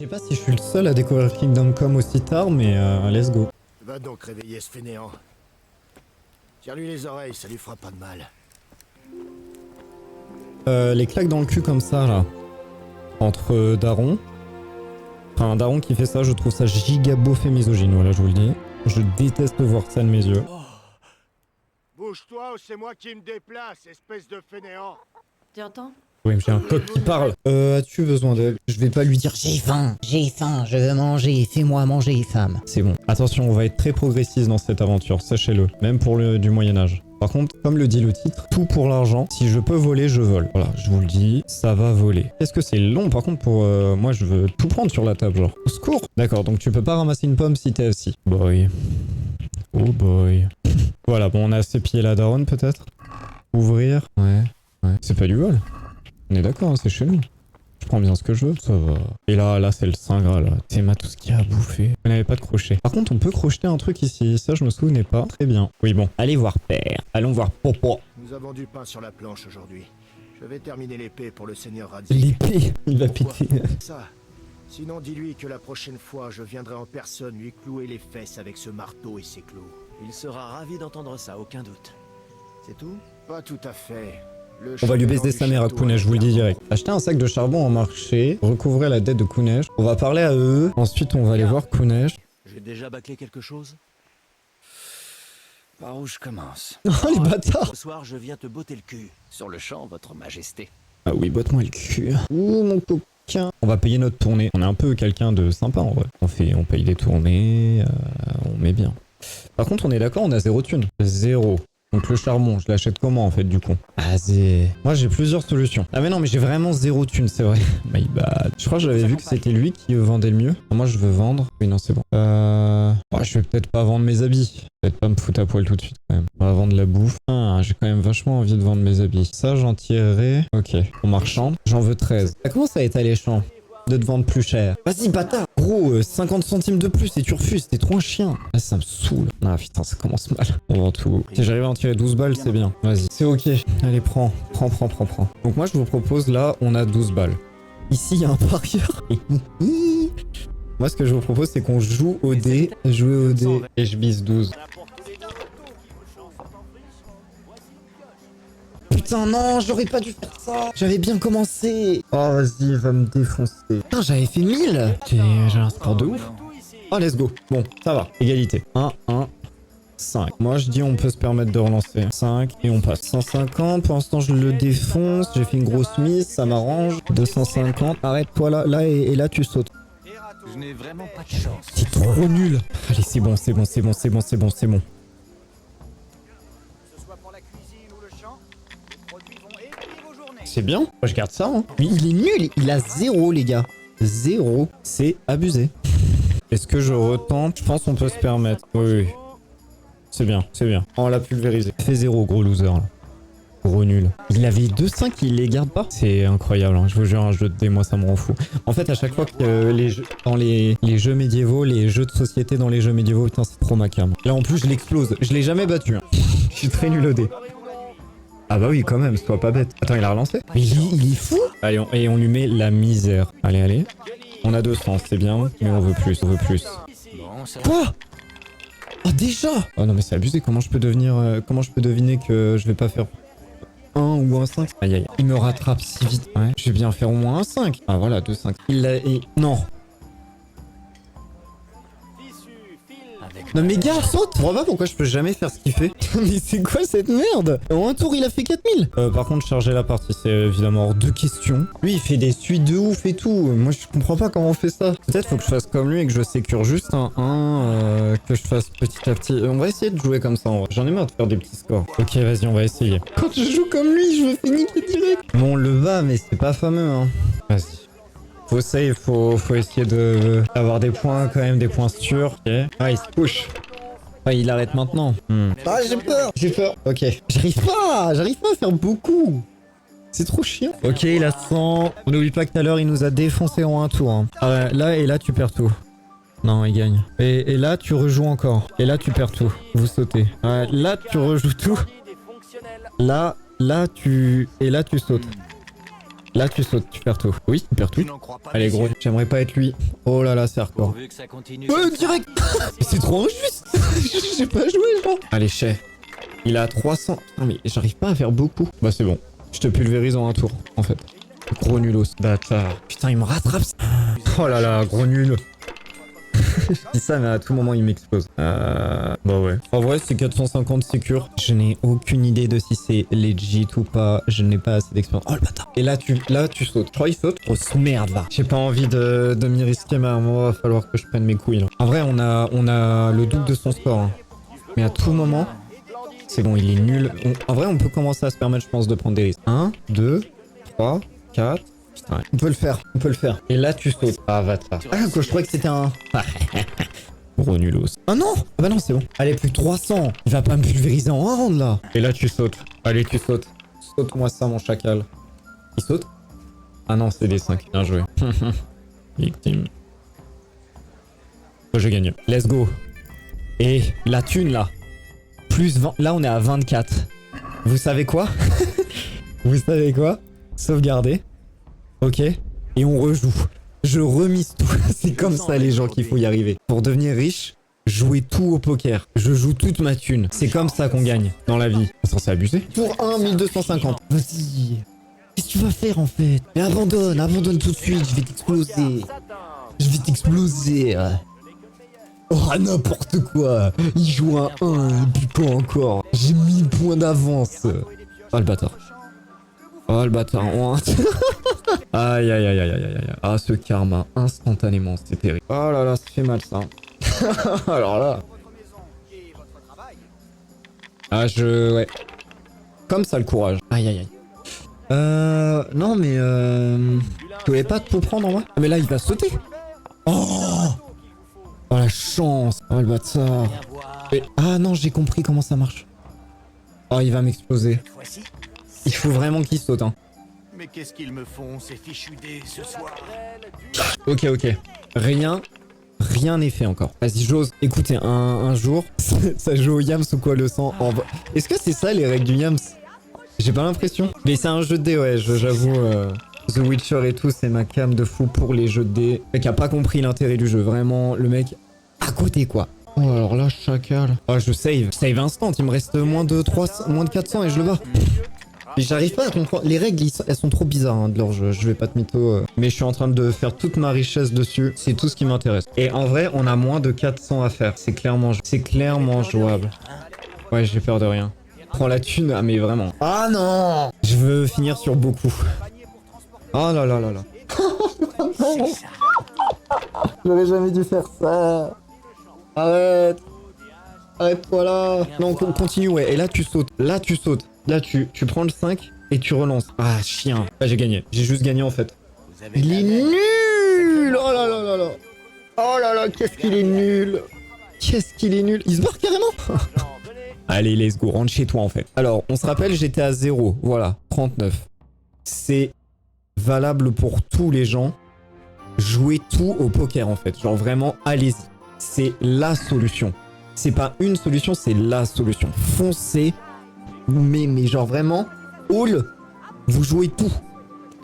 Je sais pas si je suis le seul à découvrir Kingdom Come aussi tard, mais let's go. Va donc réveiller ce fainéant. Tire-lui les oreilles, ça lui fera pas de mal. Les claques dans le cul comme ça, là. Entre darons. Enfin, un daron qui fait ça, je trouve ça giga beauf et misogyne, voilà, je vous le dis. Je déteste voir ça de mes yeux. Bouge-toi ou c'est moi qui me déplace, espèce de fainéant. Tu entends? Oui, mais j'ai un coq qui parle. As-tu besoin d'aide? Je vais pas lui dire J'ai faim, je veux manger, fais-moi manger, femme. c'est bon. Attention, on va être très progressiste dans cette aventure, sachez-le. Même pour le du Moyen-Âge. Par contre, comme le dit le titre, tout pour l'argent. Si je peux voler, je vole. Voilà, je vous le dis, ça va voler. Qu'est-ce que c'est long, par contre, pour... moi, je veux tout prendre sur la table, genre. Au secours. D'accord, donc tu peux pas ramasser une pomme si t'es assis. Boy. Oh boy. Voilà, bon, on a assez pillé la daronne, peut-être. Ouvrir. Ouais. C'est pas du vol. On est d'accord, hein, c'est chez nous. Je prends bien ce que je veux, ça va. Et là, c'est le Saint Graal, là. Théma, tout ce qu'il y a à bouffer. Vous n'avez pas de crochet. Par contre, on peut crocheter un truc ici. Ça, je me souvenais pas. Très bien. Oui, bon. Allez voir père. Allons voir Popo. Nous avons du pain sur la planche aujourd'hui. Je vais terminer l'épée pour le seigneur Radzi. L'épée. Il va péter. Ça. Sinon, dis-lui que la prochaine fois, je viendrai en personne lui clouer les fesses avec ce marteau et ses clous. Il sera ravi d'entendre ça, aucun doute. C'est tout? Pas tout à fait. On va lui baiser sa mère à Kunesh, je vous le dis direct. Achetez un sac de charbon en marché. Recouvrez la dette de Kunesh. On va parler à eux. Ensuite, on va aller voir Kunesh. J'ai déjà bâclé quelque chose? Par où je commence? Oh, les bâtards! Ce soir, je viens te botter le cul. Sur le champ, votre majesté. Ah oui, botte-moi le cul. Ouh, mon coquin. On va payer notre tournée. On est un peu quelqu'un de sympa, en vrai. On paye des tournées. On met bien. Par contre, on est d'accord, on a 0 thune. 0. Donc le charbon, je l'achète comment en fait du coup? Ah c'est... Moi j'ai plusieurs solutions. Ah mais non mais j'ai vraiment 0 thune, c'est vrai. My bad. Je crois que j'avais vu que c'était lui qui vendait le mieux. Moi je veux vendre. Oui non c'est bon. Ouais, je vais peut-être pas vendre mes habits. Peut-être pas me foutre à poil tout de suite quand même. On va vendre la bouffe. Ah j'ai quand même vachement envie de vendre mes habits. Ça j'en tirerai. Ok. On marchand. J'en veux 13. Ça commence à être alléchant de te vendre plus cher. Vas-y bâtard. Gros 50 centimes de plus et tu refuses, t'es trop un chien. Ah ça me saoule. Ah putain ça commence mal. On vend tout. Si j'arrive à en tirer 12 balles c'est bien. Vas-y. C'est ok. Allez prends. Donc moi je vous propose là on a 12 balles. Ici il y a un parieur. Moi ce que je vous propose c'est qu'on joue au dé. Jouer au dé et je bise 12. Putain non, j'aurais pas dû faire ça. J'avais bien commencé. Oh vas-y, va me défoncer. Putain, j'avais fait 1000. J'ai un score de ouf. Oh let's go. Bon, ça va. Égalité. 1, 5. Moi je dis on peut se permettre de relancer. 5 et on passe. 150, pour l'instant je le défonce. J'ai fait une grosse mise, ça m'arrange. 250. Arrête-toi là et là tu sautes. Je n'ai vraiment pas de chance. C'est trop nul. Allez, c'est bon. C'est bien. Moi, je garde ça. Hein. Mais il est nul. Il a 0, les gars. 0. C'est abusé. Est-ce que je retente? Je pense qu'on peut se permettre. Oui. C'est bien. On l'a pulvérisé. Fait 0, gros loser. Là. Gros nul. Il avait 2,5, il les garde pas. C'est incroyable. Hein. Je vous jure, un jeu de dés, moi, ça me rend fou. En fait, à chaque fois que les jeux, dans les jeux médiévaux, les jeux de société dans les jeux médiévaux, putain, c'est trop ma cam. Là, en plus, je l'explose. Je l'ai jamais battu. Hein. Je suis très nul au dé. Ah bah oui, quand même, sois pas bête. Attends, il a relancé? Mais il est fou. Allez, on lui met la misère. Allez. On a 200, c'est bien, mais on veut plus. Bon, ça... Quoi? Oh déjà? Oh non mais c'est abusé, comment je peux deviner que je vais pas faire 1 ou un 5? Aïe. Il me rattrape si vite. Ouais. Je vais bien faire au moins un 5. Ah voilà, 2, 5. Non. Non mais gars, saute! Je vois pas pourquoi je peux jamais faire ce qu'il fait. Mais c'est quoi cette merde? En un tour il a fait 4000. Par contre charger la partie c'est évidemment hors de question. Lui il fait des suites de ouf et tout. Moi je comprends pas comment on fait ça. Peut-être faut que je fasse comme lui et que je sécure juste un 1 que je fasse petit à petit. On va essayer de jouer comme ça en vrai. J'en ai marre de faire des petits scores. Ok vas-y on va essayer. Quand je joue comme lui je me fais niquer direct. Bon on le va mais c'est pas fameux hein. Vas-y. Faut essayer d'avoir des points quand même, des points sûrs. Ok. Ah, il se push. Ah, il arrête maintenant. Ah, j'ai peur. Ok. J'arrive pas à faire beaucoup. C'est trop chiant. Ok, il a 100. On n'oublie pas que tout à l'heure, il nous a défoncé en un tour. Hein. Ah, là et là, tu perds tout. Non, il gagne. Et là, tu rejoues encore. Et là, tu perds tout. Vous sautez. Là, tu rejoues tout. Là, tu... Et là, tu sautes. Là, tu sautes, tu perds tout. Oui, tu perds tout. Je n'en crois pas. Allez, gros, messieurs. j'aimerais pas être lui. Oh là là, c'est hardcore. Pourvu que ça continue. comme ça. Direct. C'est trop injuste. J'ai pas joué, genre. Allez, chef. Il a 300. Putain, mais j'arrive pas à faire beaucoup. Bah, c'est bon. Je te pulvérise en un tour, en fait. Gros nulos. Bâtard. Putain, il me rattrape. Oh là là, gros nul. Je dis ça, mais à tout moment, il m'explose. Bah ouais. En vrai, c'est 450 sécure. Je n'ai aucune idée de si c'est legit ou pas. Je n'ai pas assez d'expérience. Oh le bâtard. Et là, tu sautes. Je crois qu'il saute. Grosse merde, là. J'ai pas envie de m'y risquer, mais à un moment, va falloir que je prenne mes couilles, là. En vrai, on a le double de son score. Hein. Mais à tout moment, c'est bon, il est nul. En vrai, on peut commencer à se permettre, je pense, de prendre des risques. 1, 2, 3, 4. Putain, on peut le faire, on peut le faire. Et là, tu sautes. Ah, va te faire. Ah, quoi, je croyais que c'était un... Gros nulos. Ah non! Ah bah non, c'est bon. Allez, plus que 300. Il va pas me pulvériser en un round, là. Et là, tu sautes. Allez, tu sautes. Saute-moi ça, mon chacal. Il saute? Ah non, c'est des 5. Bien joué. Victime. Je gagne. Let's go. Et la thune, là. Plus 20. Là, on est à 24. Vous savez quoi? Vous savez quoi? Sauvegarder. Ok. Et on rejoue. Je remise tout. C'est comme ça, les gens, qu'il faut y arriver. Pour devenir riche, jouer tout au poker. Je joue toute ma thune. C'est comme ça qu'on gagne dans la vie. C'est censé abuser. Pour 1 1250. Vas-y. Qu'est-ce que tu vas faire, en fait? Mais abandonne tout de suite. Je vais t'exploser. Je vais t'exploser. Oh, n'importe quoi. Il joue un 1. Et puis quoi encore? J'ai 1000 points d'avance. Oh, le bâtard. Oh, le bâtard. Aïe, aïe, aïe, aïe, aïe, aïe. Ah, ce karma, instantanément, c'est terrible. Oh là là, ça fait mal, ça. Alors là. Ah, ouais. Comme ça, le courage. Aïe, aïe, aïe. Non, mais tu voulais pas te prendre en moi? Ah, mais là, il va sauter. Oh! Oh, la chance. Oh, le bâtard. Ah non, j'ai compris comment ça marche. Oh, il va m'exploser. Il faut vraiment qu'il saute, hein. Mais qu'est-ce qu'ils me font, ces fichus dés, ce soir? Ok. Rien n'est fait encore. Vas-y, j'ose. Écoutez, un jour, ça joue au Yams ou quoi le sang en... Est-ce que c'est ça les règles du Yams? J'ai pas l'impression. Mais c'est un jeu de dés, ouais, j'avoue. The Witcher et tout, c'est ma cam de fou pour les jeux de dés. Le mec a pas compris l'intérêt du jeu. Vraiment, le mec à côté, quoi. Oh, alors là, chacal. Oh, je save. Save instant. Il me reste moins de 400 et je le bats. Et j'arrive pas à comprendre. Les règles, elles sont trop bizarres hein, de leur jeu. Je vais pas te mytho. Mais je suis en train de faire toute ma richesse dessus. C'est tout ce qui m'intéresse. Et en vrai, on a moins de 400 à faire. C'est clairement jouable. Ouais, j'ai peur de rien. Prends la thune. Ah, mais vraiment. Ah non! Je veux finir sur beaucoup. Oh là là là là. J'aurais jamais dû faire ça. Arrête. Arrête-toi là. Non, continue, ouais. Et là, tu sautes. Là, tu prends le 5 et tu relances. Ah, chien. Là, j'ai gagné. J'ai juste gagné, en fait. Il est nul. Oh là là là là. Oh là là, qu'est-ce qu'il est nul. Il se barre carrément. Allez, let's go. Rentre chez toi, en fait. Alors, on se rappelle, j'étais à 0. Voilà, 39. C'est valable pour tous les gens. Jouez tout au poker, en fait. Genre, vraiment, allez-y. C'est la solution. C'est pas une solution, c'est la solution. Foncez. Mais genre vraiment, all, vous jouez tout.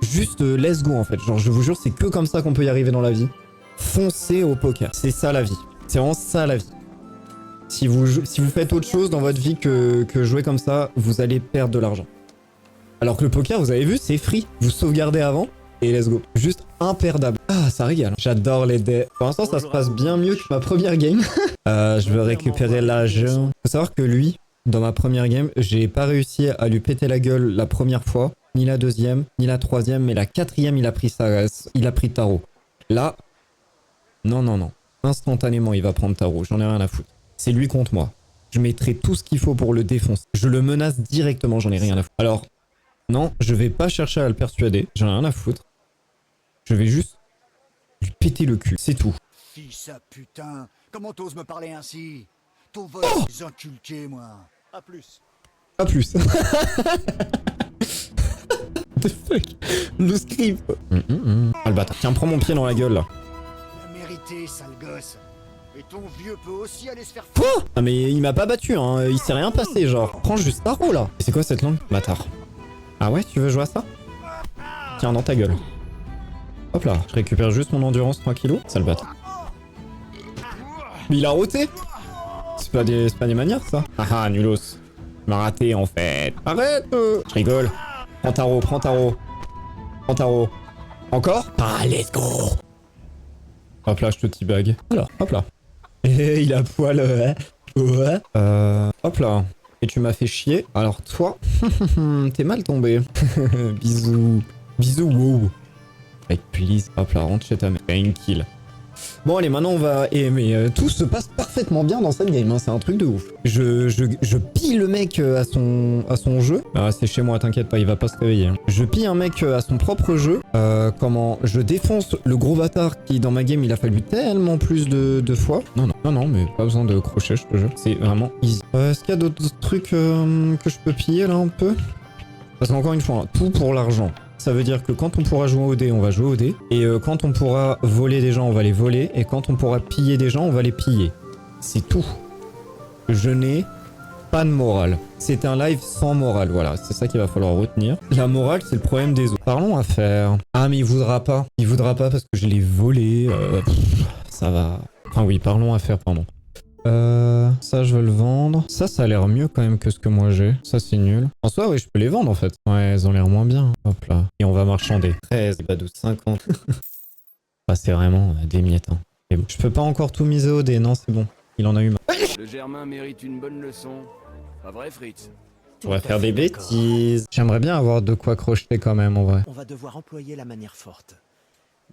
Juste let's go en fait. Genre je vous jure, c'est que comme ça qu'on peut y arriver dans la vie. Foncez au poker. C'est ça la vie. C'est vraiment ça la vie. Si vous faites autre chose dans votre vie que jouer comme ça, vous allez perdre de l'argent. Alors que le poker, vous avez vu, c'est free. Vous sauvegardez avant et let's go. Juste imperdable. Ah, ça régale. J'adore les dés. Pour l'instant, ça se passe bien mieux que ma première game. Je veux récupérer l'argent. Faut savoir que lui... Dans ma première game, j'ai pas réussi à lui péter la gueule la première fois, ni la deuxième, ni la troisième, mais la quatrième, il a pris tarot. Là, non. Instantanément, il va prendre tarot. J'en ai rien à foutre. C'est lui contre moi. Je mettrai tout ce qu'il faut pour le défoncer. Je le menace directement, j'en ai rien à foutre. Alors, non, je vais pas chercher à le persuader. J'en ai rien à foutre. Je vais juste lui péter le cul. C'est tout. Fils à putain, comment t'oses me parler ainsi? Ton vol est inculqué, moi. À plus. Pas plus. What the fuck? Le script. Ah le bâtard. Tiens, prends mon pied dans la gueule là. La mérité, sale gosse. Et ton vieux peut aussi aller se faire Quoi? Ah mais il m'a pas battu hein, il s'est rien passé genre. Prends juste tarot là. C'est quoi cette langue? Bâtard. Ah ouais, tu veux jouer à ça? Tiens, dans ta gueule. Hop là, je récupère juste mon endurance tranquillou. Sale bâtard. Mais il a roté. C'est pas des manières, ça. Ah, nulos. Il m'a raté, en fait. Arrête. Je rigole. Prends tarot, prends tarot. Prends tarot. Encore? Ah, let's go. Hop là, je te teabag. Voilà, hop là. Et il a poil, ouais. Hop là. Et tu m'as fait chier. Alors toi, t'es mal tombé. Bisous. Bisous, wow. Avec please. Hop là, rentre chez ta mère. Une kill. Bon allez, maintenant on va... mais tout se passe parfaitement bien dans cette game, hein. C'est un truc de ouf. Je pille le mec à son jeu. Ah, c'est chez moi, t'inquiète pas, il va pas se réveiller. Hein. Je pille un mec à son propre jeu. Comment je défonce le gros bâtard qui, dans ma game, il a fallu tellement plus de fois. Non, mais pas besoin de crochet, je te jure. C'est vraiment easy. Est-ce qu'il y a d'autres trucs que je peux piller là un peu? Parce qu'encore une fois, hein, tout pour l'argent. Ça veut dire que quand on pourra jouer au dé, on va jouer au dé. Et quand on pourra voler des gens, on va les voler. Et quand on pourra piller des gens, on va les piller. C'est tout. Je n'ai pas de morale. C'est un live sans morale, voilà. C'est ça qu'il va falloir retenir. La morale, c'est le problème des autres. Parlons affaires. Ah, mais il voudra pas. Il voudra pas parce que je l'ai volé. Ça va. Enfin oui, parlons affaires, pardon. Ça je veux le vendre. Ça a l'air mieux quand même que ce que moi j'ai. Ça c'est nul. En soi oui je peux les vendre en fait. Ouais elles ont l'air moins bien. Hop là. Et on va marchander. 13, pas 12, 50. Ah c'est vraiment des miettes. Hein. Et bon. Je peux pas encore tout miser au dé. Non c'est bon. Il en a eu marre. Le Germain mérite une bonne leçon. Pas vrai, Fritz? On va faire des bêtises. J'aimerais bien avoir de quoi crocheter quand même en vrai. On va devoir employer la manière forte.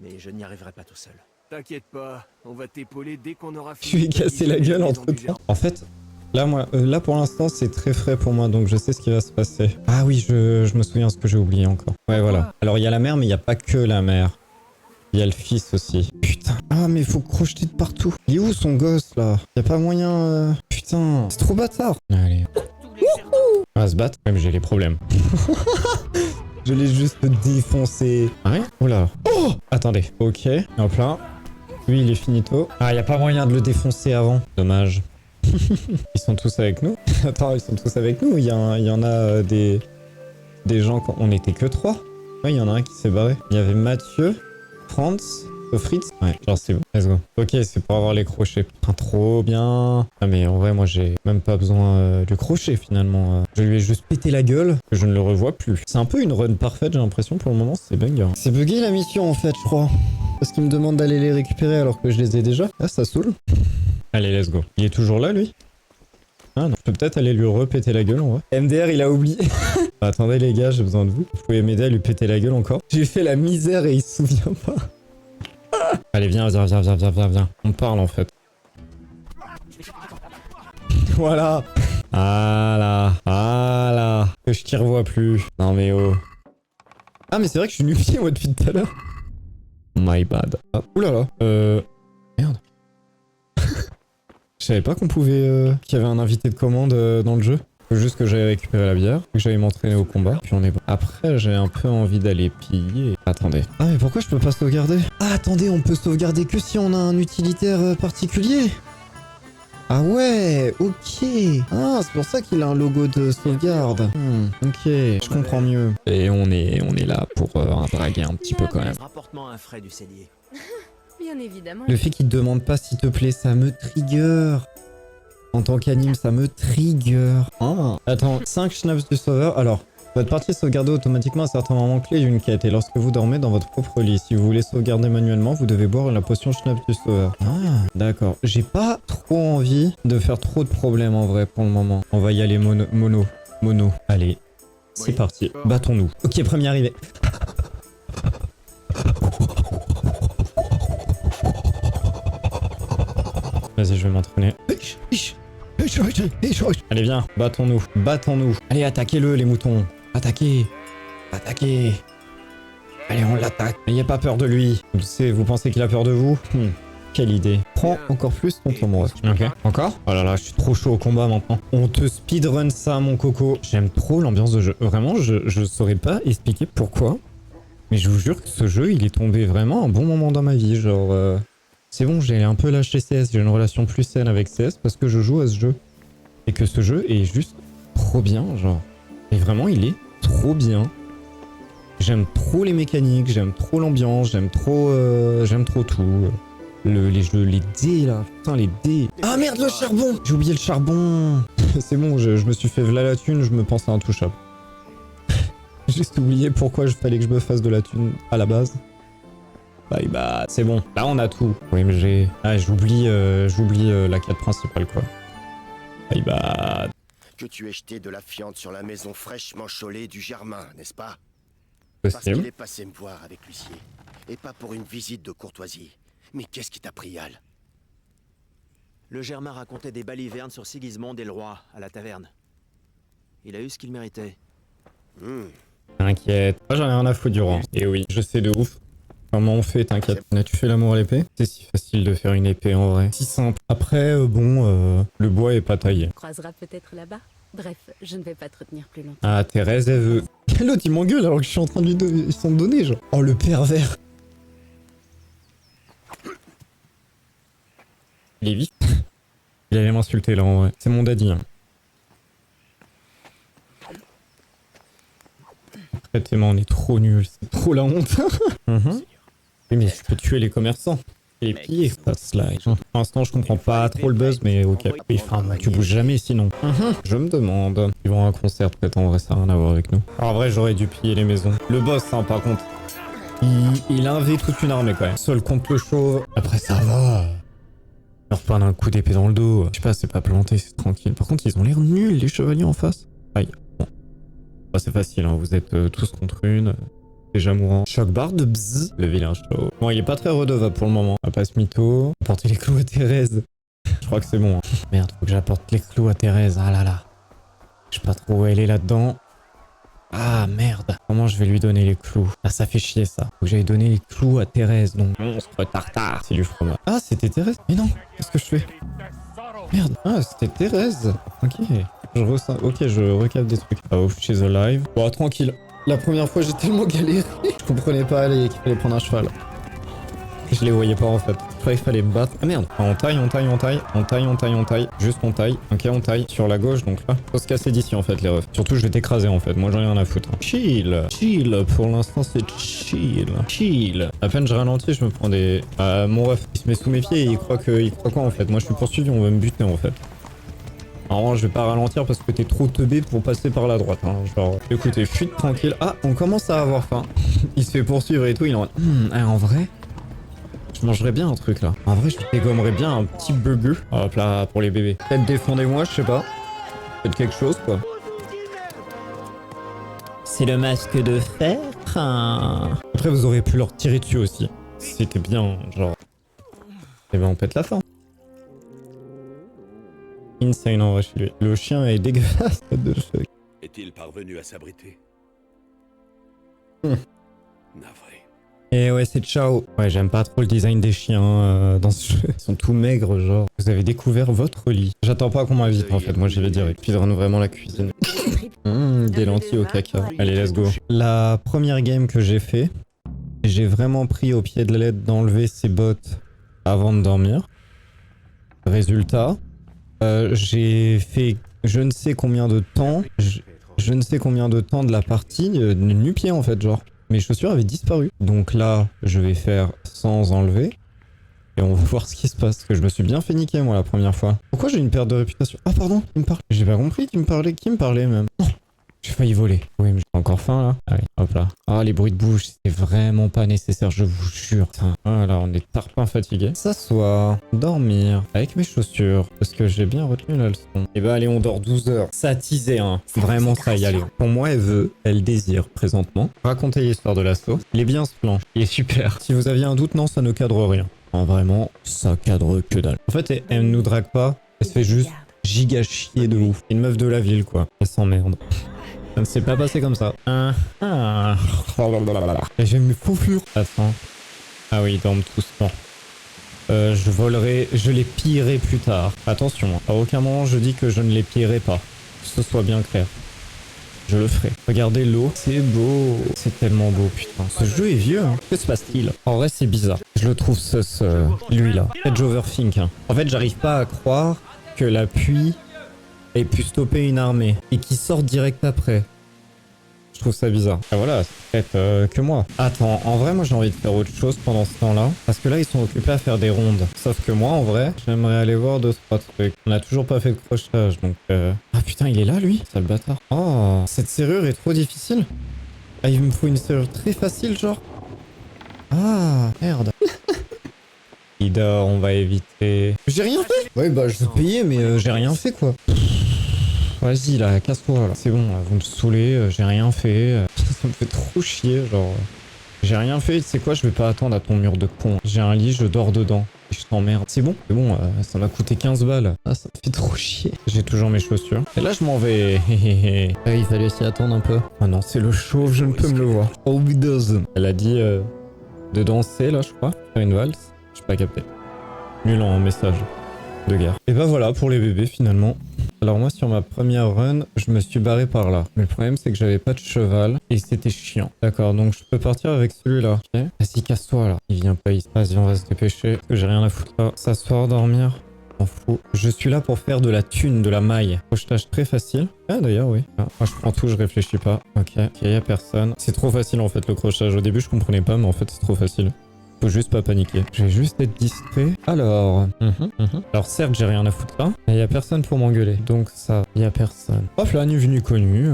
Mais je n'y arriverai pas tout seul. T'inquiète pas, on va t'épauler dès qu'on aura fini. Tu lui ai cassé la gueule entre temps. En fait, là, moi, là pour l'instant, c'est très frais pour moi, donc je sais ce qui va se passer. Ah oui, je me souviens ce que j'ai oublié encore. Ouais, voilà. Alors, il y a la mère, mais il n'y a pas que la mère. Il y a le fils aussi. Putain. Ah, mais il faut crocheter de partout. Il est où son gosse, là? Il n'y a pas moyen... Putain, c'est trop bâtard. Allez. On va se battre. Même j'ai les problèmes. Je l'ai juste défoncé. Ouais. Oula. Oh, attendez. Ok. Hop là. Lui, il est finito. Ah, y a pas moyen de le défoncer avant. Dommage. Ils sont tous avec nous. Attends, ils sont tous avec nous. Il y en a des gens quand on était que 3. Ouais, il y en a un qui s'est barré. Il y avait Mathieu, Franz, Fritz. Ouais, genre c'est bon. Let's go. Ok, c'est pour avoir les crochets. Putain, trop bien. Ah, mais en vrai, moi, j'ai même pas besoin du crochet finalement. Je lui ai juste pété la gueule. Que je ne le revois plus. C'est un peu une run parfaite, j'ai l'impression pour le moment. C'est banger. C'est bugué la mission en fait, je crois. Parce qu'il me demande d'aller les récupérer alors que je les ai déjà. Ah, ça saoule. Allez, let's go. Il est toujours là, lui? Ah non. Je peux peut-être aller lui repéter la gueule, en vrai. MDR, il a oublié. Attendez, les gars, j'ai besoin de vous. Vous pouvez m'aider à lui péter la gueule encore. J'ai fait la misère et il se souvient pas. Allez, viens. On parle, en fait. Voilà. Voilà. Que je t'y revois plus. Non, mais oh. Ah, mais c'est vrai que je suis nu-pied, moi, depuis tout à l'heure. My bad. Ah, oulala. Merde. Je savais pas qu'on pouvait... qu'il y avait un invité de commande dans le jeu. Faut juste que j'aille récupérer la bière, que j'aille m'entraîner au combat, puis on est bon. Après, j'ai un peu envie d'aller piller. Attendez. Ah, mais pourquoi je peux pas sauvegarder? Ah, attendez, on peut sauvegarder que si on a un utilitaire particulier. Ah ouais, ok. Ah, c'est pour ça qu'il a un logo de sauvegarde. Ok, je comprends mieux. Et on est là pour draguer un petit peu quand même. Rapporte-moi un frais du cellier. Bien évidemment. Le fait qu'il te demande pas s'il te plaît, ça me trigger. En tant qu'anime, ça me trigger. Ah. Attends, 5 schnapps du sauveur. Alors, votre partie est sauvegardée automatiquement à certains moments clés d'une quête. Et lorsque vous dormez dans votre propre lit, si vous voulez sauvegarder manuellement, vous devez boire la potion schnapps du sauveur. Ah, d'accord. J'ai pas trop envie de faire trop de problèmes en vrai pour le moment. On va y aller mono. Allez, c'est parti. Battons-nous. Ok, premier arrivé. Vas-y, je vais m'entraîner. Allez, viens, battons-nous. Allez, attaquez-le, les moutons. Attaquez. Allez, on l'attaque. N'ayez pas peur de lui. Vous pensez qu'il a peur de vous? Quelle idée. Prends encore plus ton temps, moi. Ok. Encore? Oh là là, je suis trop chaud au combat maintenant. On te speedrun ça, mon coco. J'aime trop l'ambiance de jeu. Vraiment, je saurais pas expliquer pourquoi. Mais je vous jure que ce jeu, il est tombé vraiment un bon moment dans ma vie. Genre... C'est bon, j'ai un peu lâché CS, j'ai une relation plus saine avec CS parce que je joue à ce jeu. Et que ce jeu est juste trop bien, genre. Et vraiment, il est trop bien. J'aime trop les mécaniques, j'aime trop l'ambiance, j'aime trop tout. Les jeux, les dés là, putain les dés. Ah merde le charbon. J'ai oublié le charbon. C'est bon, je me suis fait v'là la thune, je me pense à intouchable. J'ai juste oublié pourquoi il fallait que je me fasse de la thune à la base. Bye bye, c'est bon. Là on a tout. OMG. Ah j'oublie la quête principale quoi. Bye bye. Que tu aies jeté de la fiente sur la maison fraîchement chaulée du Germain, n'est-ce pas? Parce qu'il Possible. est passé me voir avec l'huissier. Et pas pour une visite de courtoisie. Mais qu'est-ce qui t'a pris, Al? Le Germain racontait des balivernes sur Sigismond et le roi, à la taverne. Il a eu ce qu'il méritait. T'inquiète. Moi j'en ai rien à foutre du rang. Et oui, je sais de ouf. Comment on fait, t'inquiète. As-tu fait l'amour à l'épée? C'est si facile de faire une épée en vrai. Si simple. Après, le bois est pas taillé. On croisera peut-être là-bas. Bref, je ne vais pas te retenir plus longtemps. Ah, Thérèse, elle veut. L'autre, il m'engueule alors que je suis en train de lui donner. Ils sont donnés, genre. Oh, le pervers. Il est vif. Il allait m'insulter là en vrai. C'est mon daddy. Hein. Traitez-moi, on est trop nuls. C'est trop la honte. Oui, mais je peux tuer les commerçants. Et les piller. Ça slide. Pour l'instant, je comprends pas trop le buzz, mais ok. Oui, enfin, tu bouges jamais sinon. Je me demande. Ils vont à un concert, peut-être en vrai, ça n'a rien à voir avec nous. Alors, en vrai, j'aurais dû piller les maisons. Le boss, hein, par contre. Il a invé toute une armée quand même. Seul contre le chauve. Après, ça va. Leur prendre un coup d'épée dans le dos. Je sais pas, c'est pas planté, c'est tranquille. Par contre, ils ont l'air nuls, les chevaliers en face. Aïe. Bon. Bah, c'est facile, hein. Vous êtes tous contre une. Déjà mourant. Choc barre de bzz. Le vilain chaud. Bon, il est pas très redevable pour le moment. On va pas se mytho. Apporter les clous à Thérèse. Je crois que c'est bon. Hein. Merde, faut que j'apporte les clous à Thérèse. Ah là là. Je sais pas trop où elle est là-dedans. Ah merde. Comment je vais lui donner les clous? Ah, ça fait chier ça. Faut que j'aille donner les clous à Thérèse. Donc, monstre tartare. C'est du fromage. Ah, c'était Thérèse. Mais non. Qu'est-ce que je fais? Merde. Ah, c'était Thérèse. Ok. Je recap des trucs. Oh, she's alive. Bon, tranquille. La première fois, j'ai tellement galéré. Je comprenais pas qu'il fallait prendre un cheval. Je les voyais pas en fait. Je croyais qu'il fallait me battre. Ah merde. On taille. Juste on taille. Ok, on taille sur la gauche donc là. Faut se casser d'ici en fait les refs. Surtout je vais t'écraser en fait. Moi j'en ai rien à foutre. Chill. Pour l'instant c'est chill. À peine je ralentis, je me prends des... mon ref il se met sous mes pieds et il croit quoi en fait? Moi je suis poursuivi, on va me buter en fait. Alors je vais pas ralentir parce que t'es trop teubé pour passer par la droite. Hein. Genre, écoutez, fuite tranquille. Ah, on commence à avoir faim. Il se fait poursuivre et tout. Il est en vrai, je mangerais bien un truc là. En vrai, je dégommerais bien un petit burger. Hop là, pour les bébés. Peut-être défendez-moi, je sais pas. Faites quelque chose quoi. C'est le masque de fer. Après, vous auriez pu leur tirer dessus aussi. C'était bien, genre. Et ben, on pète la fin. Insane en vrai chez lui. Le chien est dégueulasse. Est-il parvenu à s'abriter? Navré. Et ouais, c'est ciao. Ouais, j'aime pas trop le design des chiens dans ce jeu. Ils sont tout maigres, genre. Vous avez découvert votre lit. J'attends pas qu'on m'invite en fait. Moi, j'y vais direct. Puis vraiment la cuisine. Des lentilles au caca. Allez, let's go. La première game que j'ai fait, j'ai vraiment pris au pied de la lettre d'enlever ses bottes avant de dormir. Résultat, j'ai fait je ne sais combien de temps, je ne sais combien de temps de la partie nu-pied en fait, genre. Mes chaussures avaient disparu. Donc là, je vais faire sans enlever. Et on va voir ce qui se passe. Parce que je me suis bien fait niquer moi la première fois. Pourquoi j'ai une perte de réputation? Ah pardon, il me parle. J'ai pas compris qui me parlait même. Oh, j'ai failli voler. Oui, mais j'ai encore faim là. Allez, hop là. Ah, les bruits de bouche, c'était vraiment pas nécessaire, je vous jure. Voilà, on est tarpin fatigué. S'asseoir, dormir, avec mes chaussures. Parce que j'ai bien retenu la leçon. Et bah allez, on dort 12 heures. Ça teasait, hein. Vraiment ça y aller. Pour moi, elle désire présentement raconter l'histoire de l'assaut. Il est bien ce plan. Il est super. Si vous aviez un doute, non, ça ne cadre rien. Non, vraiment, ça cadre que dalle. En fait, elle nous drague pas. Elle se fait juste giga chier de ouf. Une meuf de la ville, quoi. Elle s'emmerde. Ça ne s'est pas passé comme ça. Et je vais me faufure. Attends. Ah oui, ils dorment tous. Non. Je les pillerai plus tard. Attention, à aucun moment je dis que je ne les pillerai pas. Que ce soit bien clair. Je le ferai. Regardez l'eau. C'est beau. C'est tellement beau, putain. Ce jeu est vieux, hein. Que se passe-t-il? En vrai, c'est bizarre. Je le trouve lui là. Peut-être j'overthink, hein. En fait, j'arrive pas à croire que la pluie ait pu stopper une armée et qui sort direct après. Je trouve ça bizarre. Ah voilà, c'est peut-être que moi. Attends, en vrai, moi j'ai envie de faire autre chose pendant ce temps-là. Parce que là, ils sont occupés à faire des rondes. Sauf que moi, en vrai, j'aimerais aller voir 2-3 trucs. On a toujours pas fait de crochetage, donc... Ah putain, il est là, lui? Sale bâtard. Oh, cette serrure est trop difficile. Ah, il me faut une serrure très facile, genre. Ah, merde. Il dort, on va éviter. J'ai rien fait. Ouais, bah je veux payer, mais j'ai rien fait, quoi. Vas-y, là, casse-toi, là. C'est bon, là, vous me saoulez, j'ai rien fait. Ça me fait trop chier, genre... J'ai rien fait, tu sais quoi, je vais pas attendre à ton mur de con. J'ai un lit, je dors dedans. Et je t'emmerde. C'est bon, ça m'a coûté 15 balles. Ah, ça me fait trop chier. J'ai toujours mes chaussures. Et là, je m'en vais. Ah, il fallait s'y attendre un peu. Ah non, c'est le chauve, je ne peux me le voir. Oh, does. Elle a dit de danser, là, je crois. Faire une valse. Je sais pas capté. Nul en message de guerre. Et bah voilà pour les bébés, finalement. Alors moi, sur ma première run, je me suis barré par là. Mais le problème, c'est que j'avais pas de cheval et c'était chiant. D'accord, donc je peux partir avec celui-là. Ok. Vas-y, casse-toi, là. Il vient pas ici. Vas-y, on va se dépêcher. Parce que j'ai rien à foutre là. S'asseoir, dormir. M'en fous. Je suis là pour faire de la thune, de la maille. Crochetage très facile. Ah, d'ailleurs, oui. Ah, moi, je prends tout, je réfléchis pas. Ok, y a personne. C'est trop facile, en fait, le crochetage. Au début, je comprenais pas, mais en fait, c'est trop facile. Faut juste pas paniquer. Je vais juste être distrait. Alors... Alors certes, j'ai rien à foutre là. Mais y a personne pour m'engueuler. Donc ça, y a personne. Hop là, ni vu ni connu.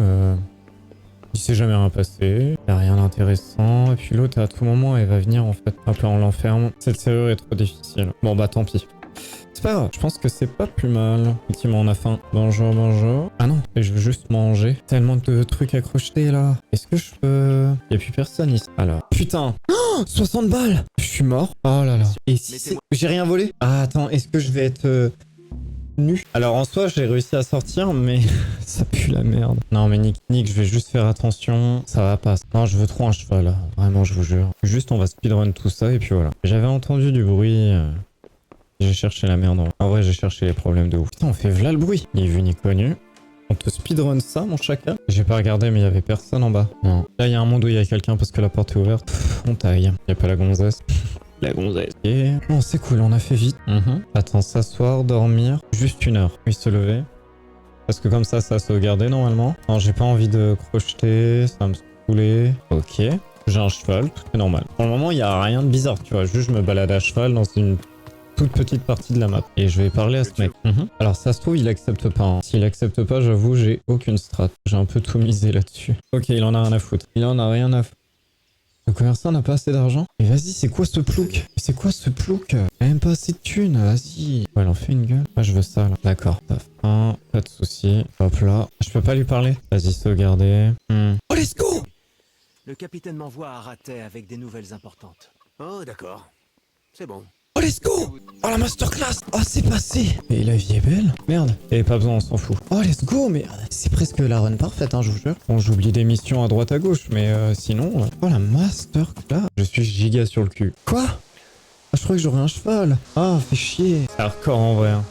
Il s'est jamais rien passé. Y a rien d'intéressant. Et puis l'autre, à tout moment, elle va venir en fait. Hop là, on l'enferme. Cette serrure est trop difficile. Bon bah tant pis. C'est pas grave, je pense que c'est pas plus mal. Effectivement, on a faim. Bonjour, bonjour. Ah non, je veux juste manger. Tellement de trucs à crocheter là. Est-ce que je peux... Y a plus personne ici. Alors. Putain, 60 balles. Je suis mort. Oh là là. Et si c'est... J'ai rien volé. Ah attends, est-ce que je vais être nu? Alors en soi, j'ai réussi à sortir, mais ça pue la merde. Non mais Nick, je vais juste faire attention. Ça va pas. Non, je veux trop un cheval là. Vraiment, je vous jure. Juste, on va speedrun tout ça et puis voilà. J'avais entendu du bruit... J'ai cherché la merde. En vrai, j'ai cherché les problèmes de ouf. Putain, on fait v'là le bruit. Ni vu ni connu. On te speedrun ça, mon chacal? J'ai pas regardé, mais il y avait personne en bas. Non. Là, il y a un monde où il y a quelqu'un parce que la porte est ouverte. Pff, on taille. Y a pas la gonzesse. La gonzesse. Et... Bon, c'est cool, on a fait vite. Attends, s'asseoir, dormir. Juste 1 heure. Puis se lever. Parce que comme ça a sauvegardé normalement. Non, j'ai pas envie de crocheter. Ça va me saouler. Ok. J'ai un cheval. Tout est normal. Pour le moment, il y a rien de bizarre, tu vois. Juste, je me balade à cheval dans une... toute petite partie de la map. Et je vais parler à ce mec. Alors ça se trouve, il accepte pas. Hein. S'il accepte pas, j'avoue, j'ai aucune strat. J'ai un peu tout misé là-dessus. Ok, il en a rien à foutre. Il en a rien à foutre. Le commerçant n'a pas assez d'argent. Et vas-y, c'est quoi ce plouc? C'est quoi ce plouc? Il a même pas assez de thunes, vas-y. Ouais, il en fait une gueule. Ah, je veux ça, là. D'accord. Pas de soucis. Hop là. Je peux pas lui parler? Vas-y, sauvegarder. Oh, let's go! Le capitaine m'envoie à Ratet avec des nouvelles importantes. Oh, d'accord. C'est bon. Oh, let's go! Oh, la masterclass! Oh, c'est passé! Et la vie est belle? Merde. Et pas besoin, on s'en fout. Oh, let's go! Mais c'est presque la run parfaite, hein, je vous jure. Bon, j'oublie des missions à droite à gauche, mais sinon... Oh, la masterclass! Je suis giga sur le cul. Quoi? Ah, je croyais que j'aurais un cheval. Ah, fait chier. C'est hardcore en vrai. Hein.